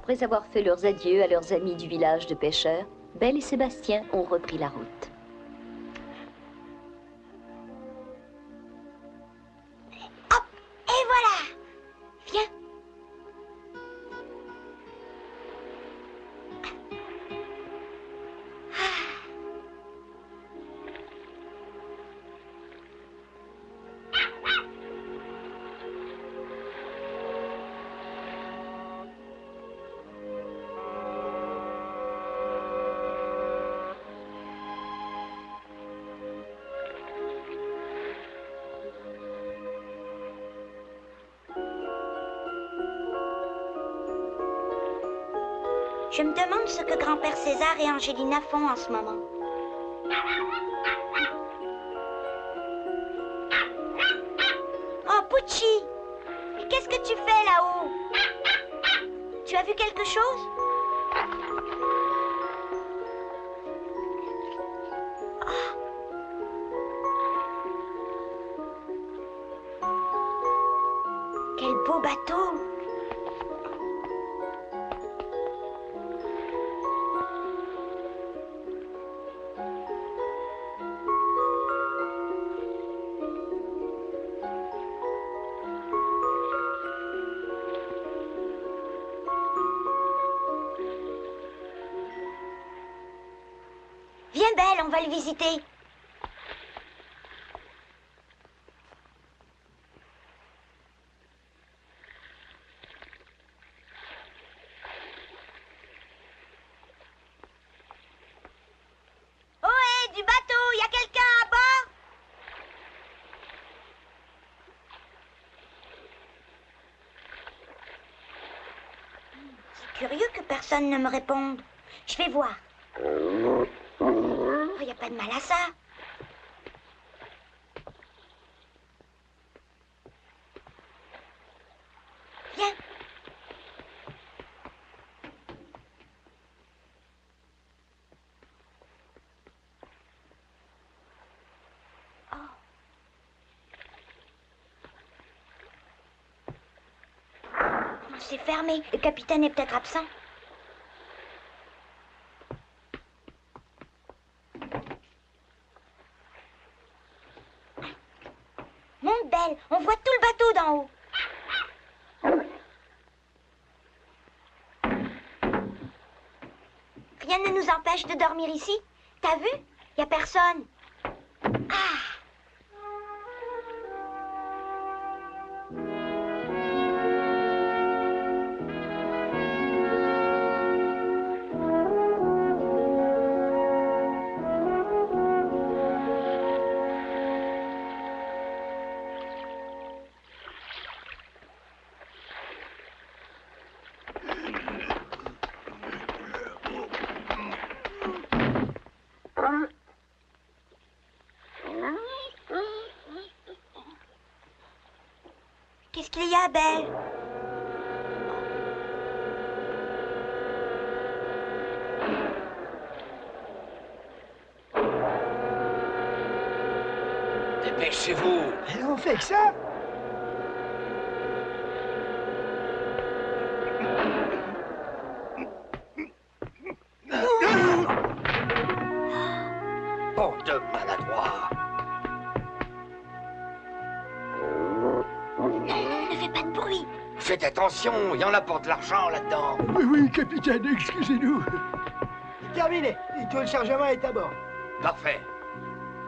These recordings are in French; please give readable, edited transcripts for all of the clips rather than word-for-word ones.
Après avoir fait leurs adieux à leurs amis du village de pêcheurs, Belle et Sébastien ont repris la route. Hop! Et voilà! Viens! Je me demande ce que grand-père César et Angelina font en ce moment. Oh, Pucci! Qu'est-ce que tu fais là-haut? Tu as vu quelque chose? Quel beau bateau! Viens, Belle, on va le visiter. Ohé, du bateau, il y a quelqu'un à bord? C'est curieux que personne ne me réponde. Je vais voir. Oh, il n'y a pas de mal à ça. Viens. Oh. C'est fermé. Le capitaine est peut-être absent. Monte, Belle, on voit tout le bateau d'en haut. Rien ne nous empêche de dormir ici. T'as vu? Y a personne. Ah! Qu'est-ce qu'il y a, Belle? Dépêchez-vous. Et on fait que ça? Bande de maladroits. Non, ne fais pas de bruit. Faites attention, il y en a pour de l'argent là-dedans. Oui, oui, capitaine, excusez-nous. Terminé. Et tout le chargement est à bord. Parfait.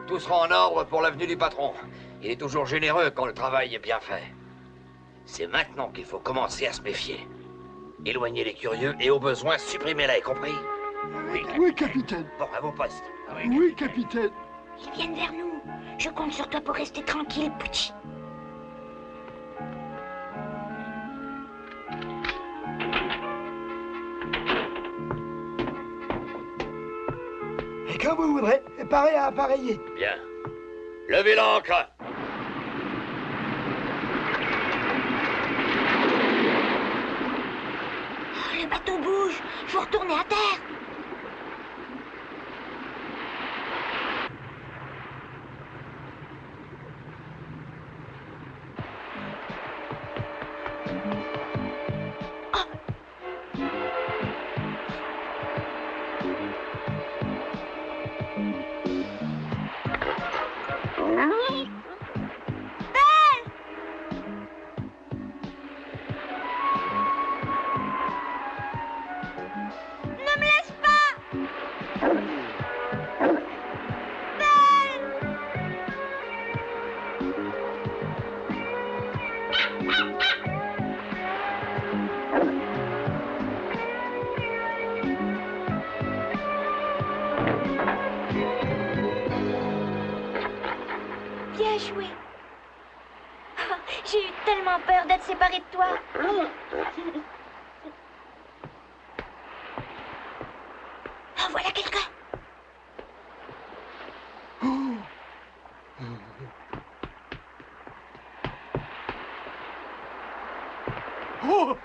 Tout sera en ordre pour l'avenue du patron. Il est toujours généreux quand le travail est bien fait. C'est maintenant qu'il faut commencer à se méfier. Éloignez les curieux et au besoin, supprimez-les, compris? Oui, capitaine. Bon, à vos postes. Oui, capitaine. Ils viennent vers nous. Je compte sur toi pour rester tranquille, Pucci. Et quand vous voudrez, pareil à appareiller. Bien. Levez l'ancre. Oh, le bateau bouge. Faut retourner à terre. Bien joué. J'ai eu tellement peur d'être séparée de toi. Oh, voilà quelqu'un. Oh.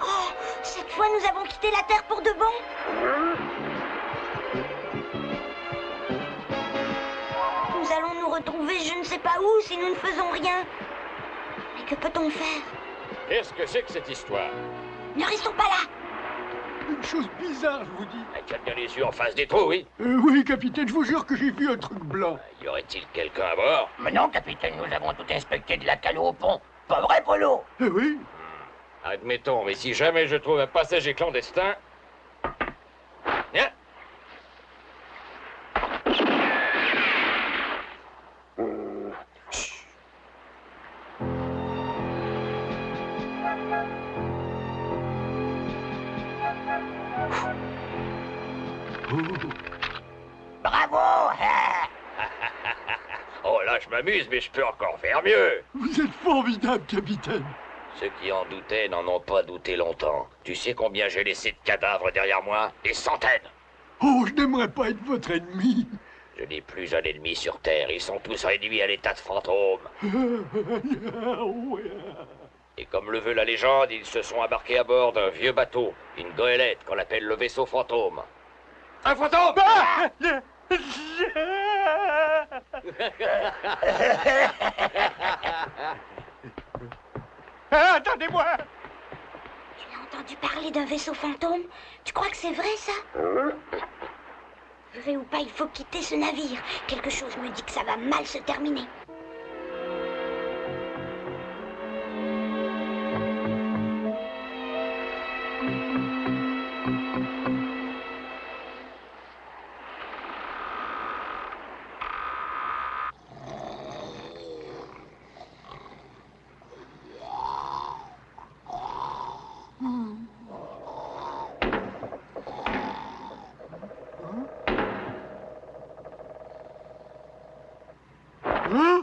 Oh, cette fois, nous avons quitté la Terre pour de bon. Nous allons nous retrouver je ne sais pas où si nous ne faisons rien. Mais que peut-on faire? Qu'est-ce que c'est que cette histoire? Ne restons pas là. Une chose bizarre, je vous dis. Tu as bien les yeux en face des trous, oui? Oui, capitaine, je vous jure que j'ai vu un truc blanc. Y aurait-il quelqu'un à bord? Mais non, capitaine, nous avons tout inspecté de la cale au pont. Pas vrai, Polo? Oui. Admettons, mais si jamais je trouve un passager clandestin... Viens. Bravo! Oh là, je m'amuse, mais je peux encore faire mieux. Vous êtes formidable, capitaine. Ceux qui en doutaient n'en ont pas douté longtemps. Tu sais combien j'ai laissé de cadavres derrière moi? Des centaines. Oh, je n'aimerais pas être votre ennemi. Je n'ai plus un ennemi sur Terre. Ils sont tous réduits à l'état de fantômes. Et comme le veut la légende, ils se sont embarqués à bord d'un vieux bateau, une goélette qu'on appelle le vaisseau fantôme. Un fantôme! Attendez-moi. Tu as entendu parler d'un vaisseau fantôme? Tu crois que c'est vrai, ça? Vrai ou pas, il faut quitter ce navire. Quelque chose me dit que ça va mal se terminer. Hein?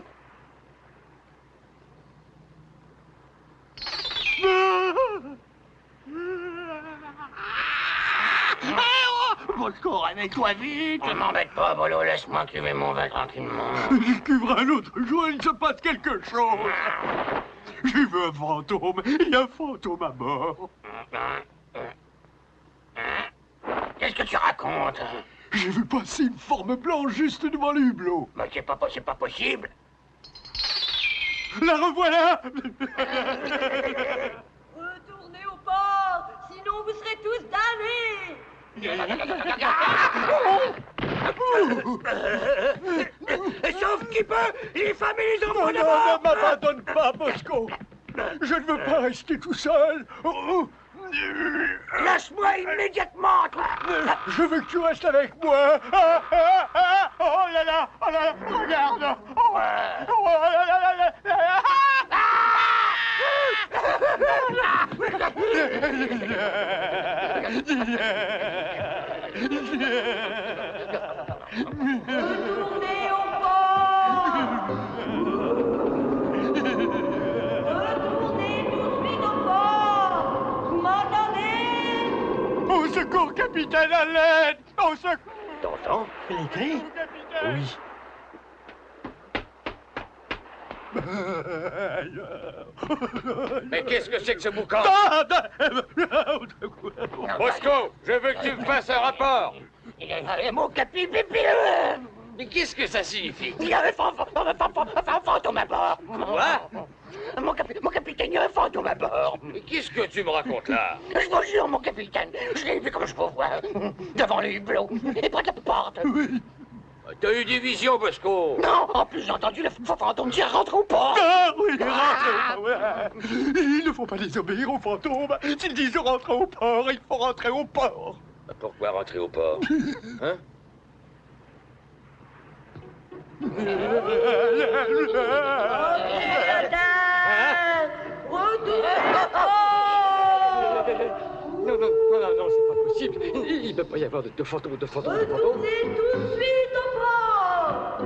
Bosco, réveille-toi vite. Ne m'embête pas, Polo, laisse-moi cuver mon vin tranquillement. Il cuvera un autre jour, il se passe quelque chose. J'ai vu un fantôme, il y a un fantôme à bord. Qu'est-ce que tu racontes? J'ai vu passer une forme blanche juste devant le hublot. Mais c'est pas possible. La revoilà. Retournez au port, sinon vous serez tous damnés. Sauf qui peut, les femmes et les enfants Non, ne m'abandonne pas, Bosco. Je ne veux pas rester tout seul. Lâche-moi immédiatement. Je veux que tu restes avec moi. Oh là là, regarde. Oh là là. Retournez au port. Retournez tout de suite au port. Vous m'entendez? Au secours, capitaine, à l'aide. Au secours. T'entends? Les cris? Oui. Mais qu'est-ce que c'est que ce boucan? Bosco, je veux que tu me fasses un rapport. Mon capi pipi. Mais qu'est-ce que ça signifie? Il y a un fantôme à bord. Quoi? Mon capitaine, il y a un fantôme à bord. Mais qu'est-ce que tu me racontes là? Je vous jure, mon capitaine, je l'ai vu comme je vous vois, devant le hublot, et près de la porte. Oui. T'as eu des visions, Bosco? Non, en plus j'ai entendu le fantôme dire rentre au port. Ah oui, rentrez au port. Il ne faut pas désobéir aux fantômes. S'ils disent rentrer au port, il faut rentrer au port. Pourquoi rentrer au port? Hein? Retournez Non, c'est pas possible. Il ne peut pas y avoir de fantômes. Retournez tout de suite au port.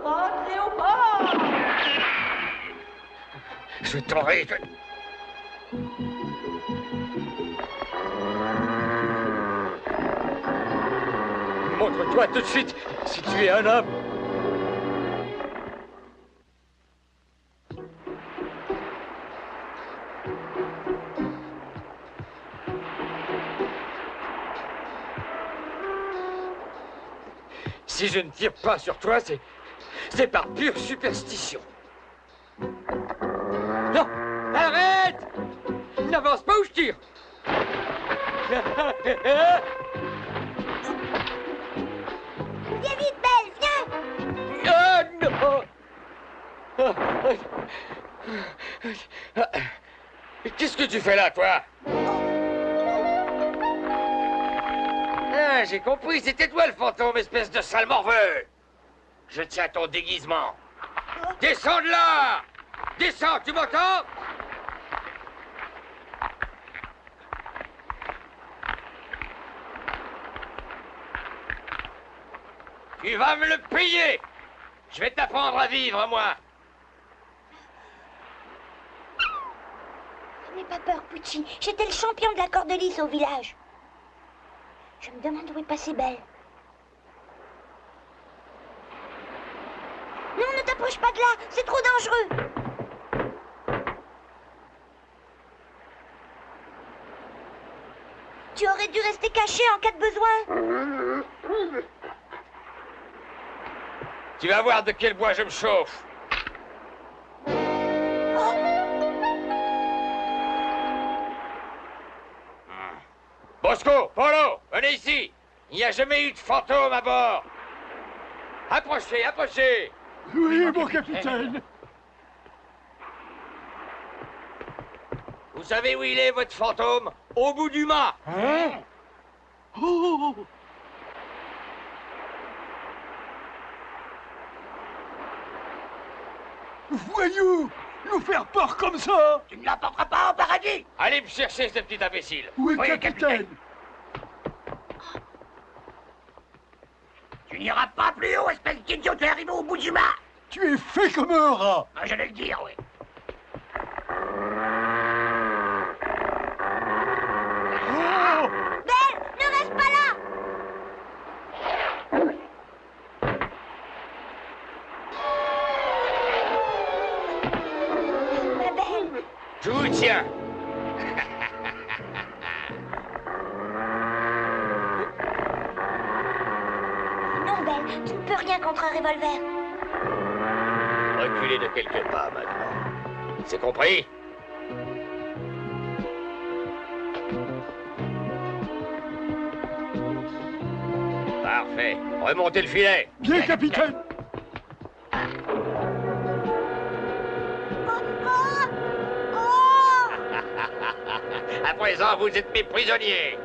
Rentrez au port. Je t'aurai... Montre-toi tout de suite, si tu es un homme. Si je ne tire pas sur toi, c'est par pure superstition. Non! Arrête! N'avance pas ou je tire! Viens vite, Belle, viens. Ah, non! Qu'est-ce que tu fais là, toi? Ah, j'ai compris, c'était toi le fantôme, espèce de sale morveux! Je tiens ton déguisement. Descends de là! Descends, tu m'entends? Tu vas me le payer! Je vais t'apprendre à vivre, moi! N'aie pas peur, Pucci. J'étais le champion de la corde lisse au village. Je me demande où est passée Belle. Non, ne t'approche pas de là, c'est trop dangereux. Tu aurais dû rester caché en cas de besoin. Tu vas voir de quel bois je me chauffe. Bosco, Polo, venez ici. Il n'y a jamais eu de fantôme à bord. Approchez, approchez. Oui, mon capitaine. Vous savez où il est, votre fantôme? Au bout du mât. Hein? Oh! Voyou! Nous faire peur comme ça! Tu ne l'emporteras pas au paradis. Allez me chercher, ce petit imbécile. Oui, Oui, capitaine! Tu n'iras pas plus haut, espèce d'idiot, tu es arrivé au bout du mât. Tu es fait comme un rat! Ah, j'allais le dire, oui. Oh! Belle, ne reste pas là. Ma Belle. Je vous tiens. Non, Belle, tu ne peux rien contre un revolver. Reculez de quelques pas maintenant. C'est compris? Parfait. Remontez le filet. Bien, capitaine! Oh, oh, oh. À présent, vous êtes mes prisonniers.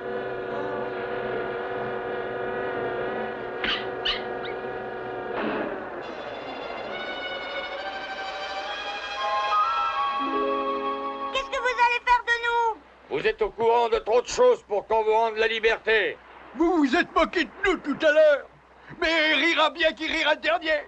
Qu'est-ce que vous allez faire de nous? Vous êtes au courant de trop de choses pour qu'on vous rende la liberté. Vous vous êtes moqué de nous tout à l'heure! Mais rira bien qui rira le dernier!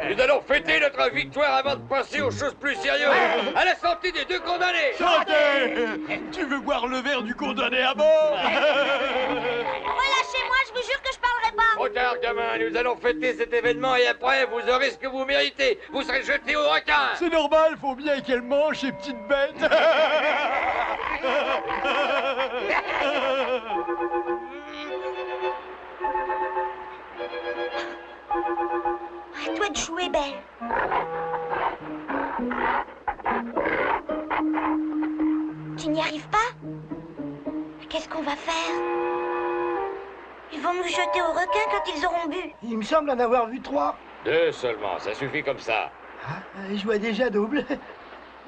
Nous allons fêter notre victoire avant de passer aux choses plus sérieuses. À la santé des 2 condamnés. Santé! Tu veux boire le verre du condamné à mort? Relâchez-moi, je vous jure que je parlerai pas. Trop tard, gamin. Nous allons fêter cet événement et après, vous aurez ce que vous méritez. Vous serez jeté au requin. C'est normal, faut bien qu'elle mange, ces petites bêtes. À toi de jouer, Belle. Tu n'y arrives pas? Qu'est-ce qu'on va faire? Ils vont nous jeter au requin quand ils auront bu. Il me semble en avoir vu 3. 2 seulement, ça suffit comme ça. Je vois déjà double.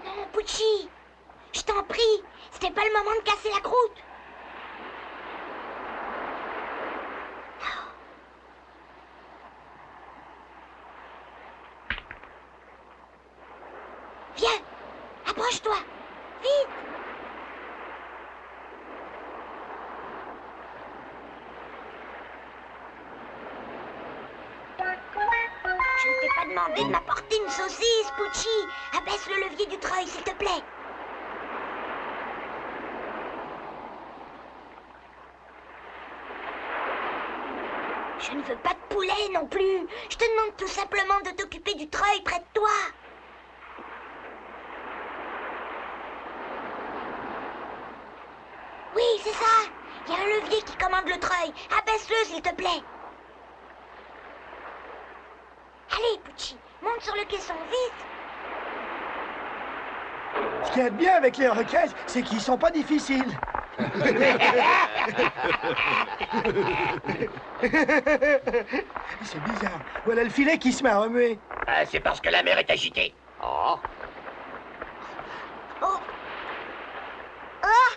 Non, Pucci, je t'en prie, c'était pas le moment de casser la croûte. Viens, approche-toi, vite. Je ne t'ai pas demandé de m'apporter une saucisse, Pucci. Abaisse le levier du treuil, s'il te plaît. Je ne veux pas de poulet non plus. Je te demande tout simplement de t'occuper du treuil près de toi. Oui, c'est ça. Il y a un levier qui commande le treuil. Abaisse-le, s'il te plaît. Allez, Pucci, monte sur le caisson, vite. Ce qu'il y a de bien avec les requins, c'est qu'ils sont pas difficiles. C'est bizarre. Voilà le filet qui se met à remuer. C'est parce que la mer est agitée. Oh. Oh. Ah.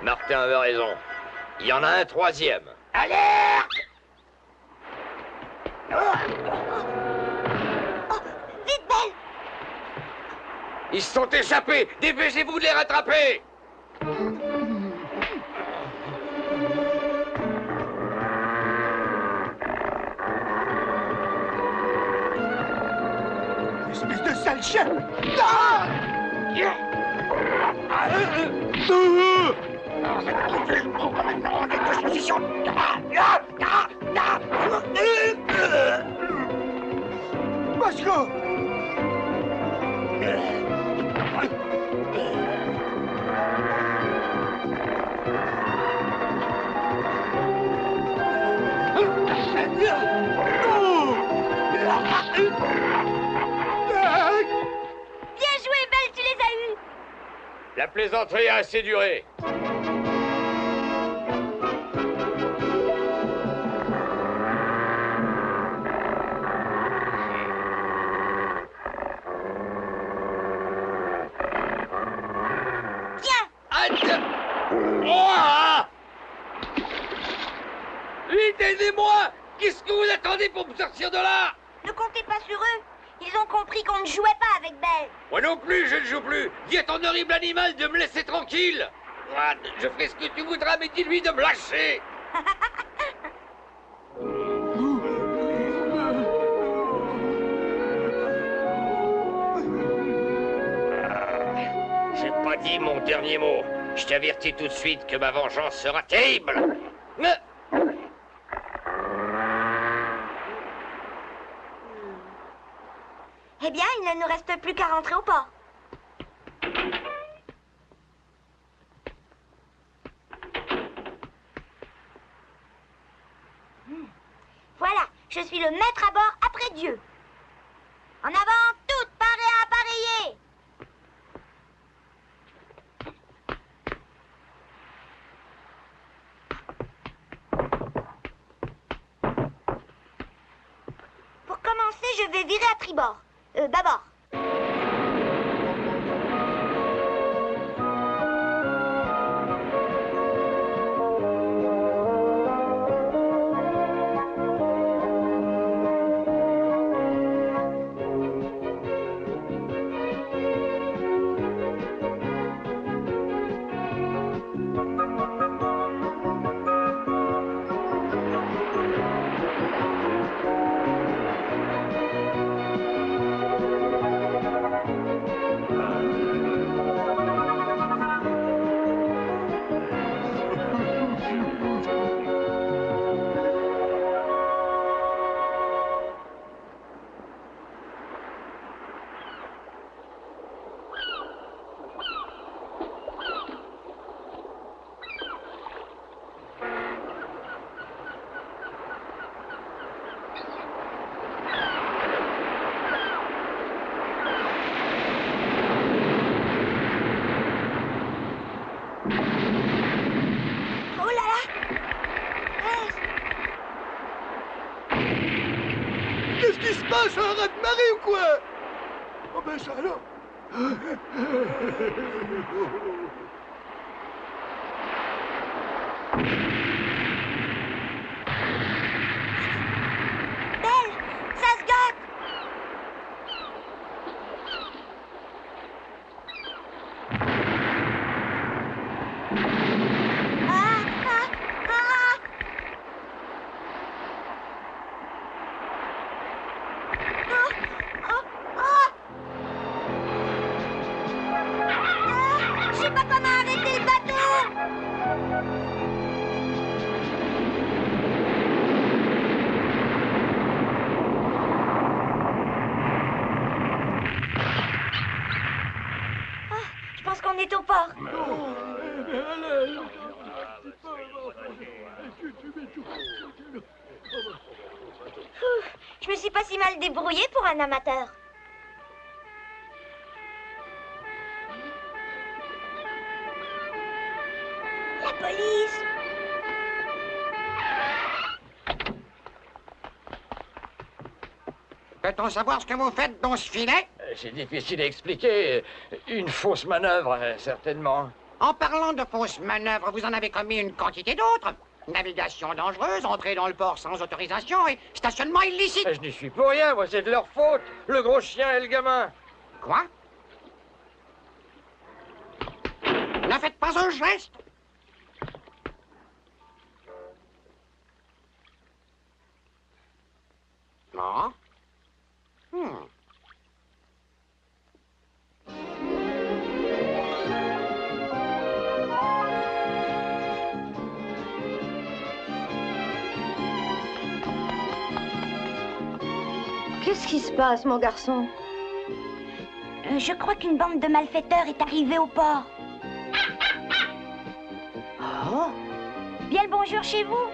Martin avait raison. Il y en a un 3e. Alerte! Oh, vite, Belle. Ils se sont échappés. Dépêchez-vous de les rattraper. Espèce de sale chien. Ah! Bosco! Bien joué, Belle, tu les as eus. La plaisanterie a assez duré. Tiens, Hâte. Oh! Vite, aidez-moi! Qu'est-ce que vous attendez pour me sortir de là? ne comptez pas sur eux. Ils ont compris qu'on ne jouait pas avec Belle. Moi non plus, je ne joue plus. Dis à ton horrible animal de me laisser tranquille. Moi, je ferai ce que tu voudras, mais dis-lui de me lâcher. J'ai pas dit mon dernier mot. Je t'avertis tout de suite que ma vengeance sera terrible. Mais... Eh bien, il ne nous reste plus qu'à rentrer au port. Voilà, je suis le maître à bord après Dieu. En avant, toutes parées à appareiller. Pour commencer, je vais virer à tribord. Bâbord. se passe? Un raz de marée ou quoi? Oh ben ça alors. Belle, ça se gâte. Ah, ah, ah. Oh, oh, oh. Ah, je sais pas comment arrêter le bateau. Je pense qu'on est au port. Je me suis pas si mal débrouillée pour un amateur. La police! Peut-on savoir ce que vous faites dans ce filet? C'est difficile à expliquer. Une fausse manœuvre, certainement. En parlant de fausses manœuvres, vous en avez commis une quantité d'autres. Navigation dangereuse, entrée dans le port sans autorisation et stationnement illicite. Je n'y suis pour rien, moi, c'est de leur faute. Le gros chien et le gamin. Quoi? Ne faites pas un geste. Non. Qu'est-ce qui se passe, mon garçon? Je crois qu'une bande de malfaiteurs est arrivée au port. Oh? Bien le bonjour chez vous.